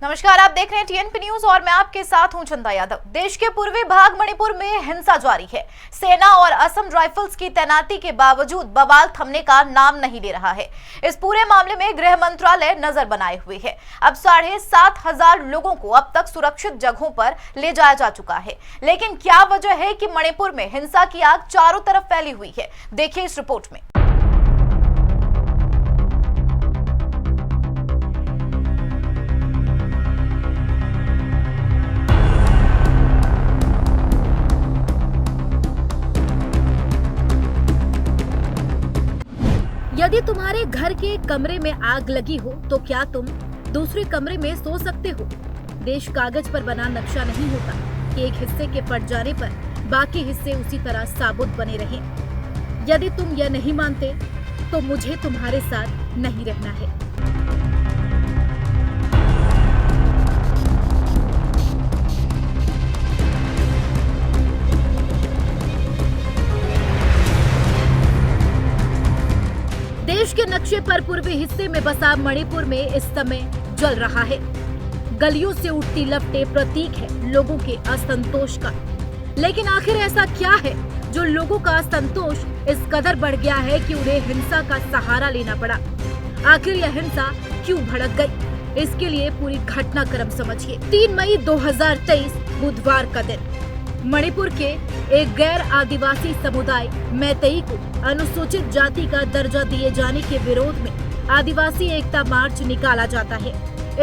नमस्कार, आप देख रहे हैं टीएनपी न्यूज और मैं आपके साथ हूं चंदा यादव। देश के पूर्वी भाग मणिपुर में हिंसा जारी है। सेना और असम राइफल्स की तैनाती के बावजूद बवाल थमने का नाम नहीं ले रहा है। इस पूरे मामले में गृह मंत्रालय नजर बनाए हुए है। अब 7,500 लोगों को अब तक सुरक्षित जगहों पर ले जाया जा चुका है। लेकिन क्या वजह है कि मणिपुर में हिंसा की आग चारों तरफ फैली हुई है? देखिए इस रिपोर्ट में। यदि तुम्हारे घर के कमरे में आग लगी हो तो क्या तुम दूसरे कमरे में सो सकते हो? देश कागज पर बना नक्शा नहीं होता कि एक हिस्से के फट जाने पर बाकी हिस्से उसी तरह साबुत बने रहें। यदि तुम यह नहीं मानते तो मुझे तुम्हारे साथ नहीं रहना है। देश के नक्शे पर पूर्वी हिस्से में बसा मणिपुर में इस समय जल रहा है। गलियों से उठती लपटें प्रतीक है लोगों के असंतोष का। लेकिन आखिर ऐसा क्या है जो लोगों का असंतोष इस कदर बढ़ गया है कि उन्हें हिंसा का सहारा लेना पड़ा? आखिर यह हिंसा क्यों भड़क गई? इसके लिए पूरी घटनाक्रम समझिए। 3 मई 2023 बुधवार का दिन मणिपुर के एक गैर आदिवासी समुदाय मैतेई को अनुसूचित जाति का दर्जा दिए जाने के विरोध में आदिवासी एकता मार्च निकाला जाता है।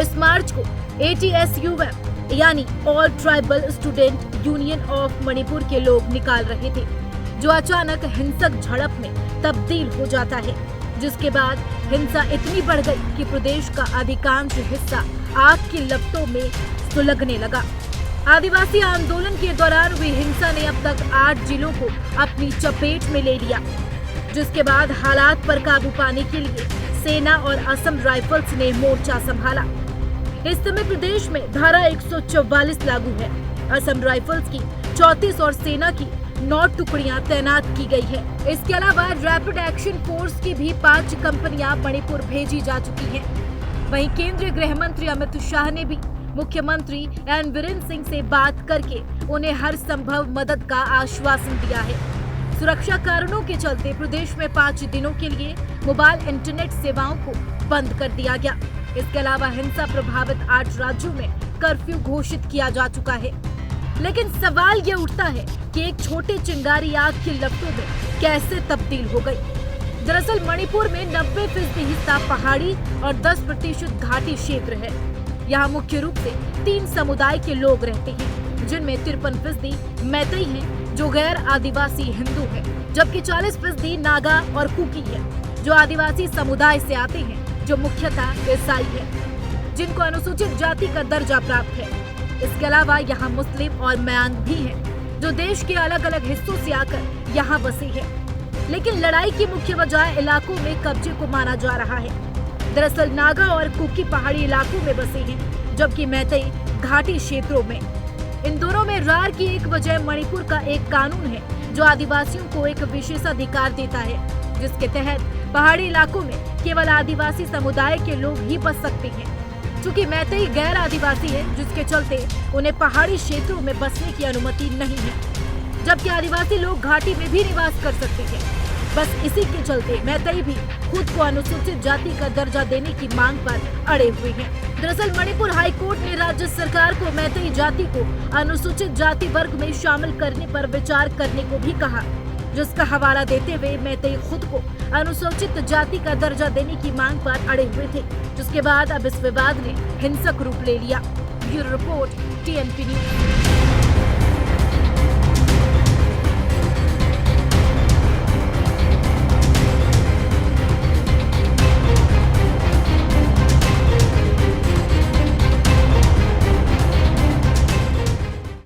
इस मार्च को ATSUM यानी all tribal student union of Manipur के लोग निकाल रहे थे, जो अचानक हिंसक झड़प में तब्दील हो जाता है, जिसके बाद हिंसा इतनी बढ़ गई कि प्रदेश का अधिकांश हिस्सा आग की लपटों में सुलगने लगा। आदिवासी आंदोलन के दौरान हुई हिंसा ने अब तक 8 जिलों को अपनी चपेट में ले लिया, जिसके बाद हालात पर काबू पाने के लिए सेना और असम राइफल्स ने मोर्चा संभाला। इस समय प्रदेश में धारा 144 लागू है। असम राइफल्स की 34 और सेना की 9 टुकड़ियां तैनात की गई है। इसके अलावा रैपिड एक्शन फोर्स की भी 5 कंपनियां मणिपुर भेजी जा चुकी हैं। वहीं केंद्रीय गृह मंत्री अमित शाह ने भी मुख्यमंत्री एन बीरेन सिंह से बात करके उन्हें हर संभव मदद का आश्वासन दिया है। सुरक्षा कारणों के चलते प्रदेश में 5 दिनों के लिए मोबाइल इंटरनेट सेवाओं को बंद कर दिया गया। इसके अलावा हिंसा प्रभावित 8 राज्यों में कर्फ्यू घोषित किया जा चुका है। लेकिन सवाल ये उठता है कि एक छोटे चिंगारी आग की लपटों में कैसे तब्दील हो गई? दरअसल मणिपुर में 90% हिस्सा पहाड़ी और 10% घाटी क्षेत्र है। यहाँ मुख्य रूप से 3 समुदाय के लोग रहते हैं, जिनमें 53% मैतेई हैं, जो गैर आदिवासी हिंदू हैं, जबकि 40% नागा और कुकी है, जो आदिवासी समुदाय से आते हैं, जो मुख्यतः ईसाई है, जिनको अनुसूचित जाति का दर्जा प्राप्त है। इसके अलावा यहाँ मुस्लिम और मयांग भी हैं, जो देश के अलग अलग हिस्सों से आकर यहाँ बसे हैं। लेकिन लड़ाई की मुख्य वजह इलाकों में कब्जे को माना जा रहा है। दरअसल नागा और कुकी पहाड़ी इलाकों में बसे हैं, जबकि मैतेई घाटी क्षेत्रों में। इन दोनों में रार की एक वजह मणिपुर का एक कानून है, जो आदिवासियों को एक विशेषाधिकार देता है, जिसके तहत पहाड़ी इलाकों में केवल आदिवासी समुदाय के लोग ही बस सकते हैं। चूँकि मैतेई गैर आदिवासी है, जिसके चलते उन्हें पहाड़ी क्षेत्रों में बसने की अनुमति नहीं है, जबकि आदिवासी लोग घाटी में भी निवास कर सकते हैं। बस इसी के चलते मैतेई भी खुद को अनुसूचित जाति का दर्जा देने की मांग पर अड़े हुए हैं। दरअसल मणिपुर हाई कोर्ट ने राज्य सरकार को मैतेई जाति को अनुसूचित जाति वर्ग में शामिल करने पर विचार करने को भी कहा, जिसका हवाला देते हुए मैतेई खुद को अनुसूचित जाति का दर्जा देने की मांग पर अड़े हुए थे, जिसके बाद अब इस विवाद ने हिंसक रूप ले लिया। Bureau report, TNP news.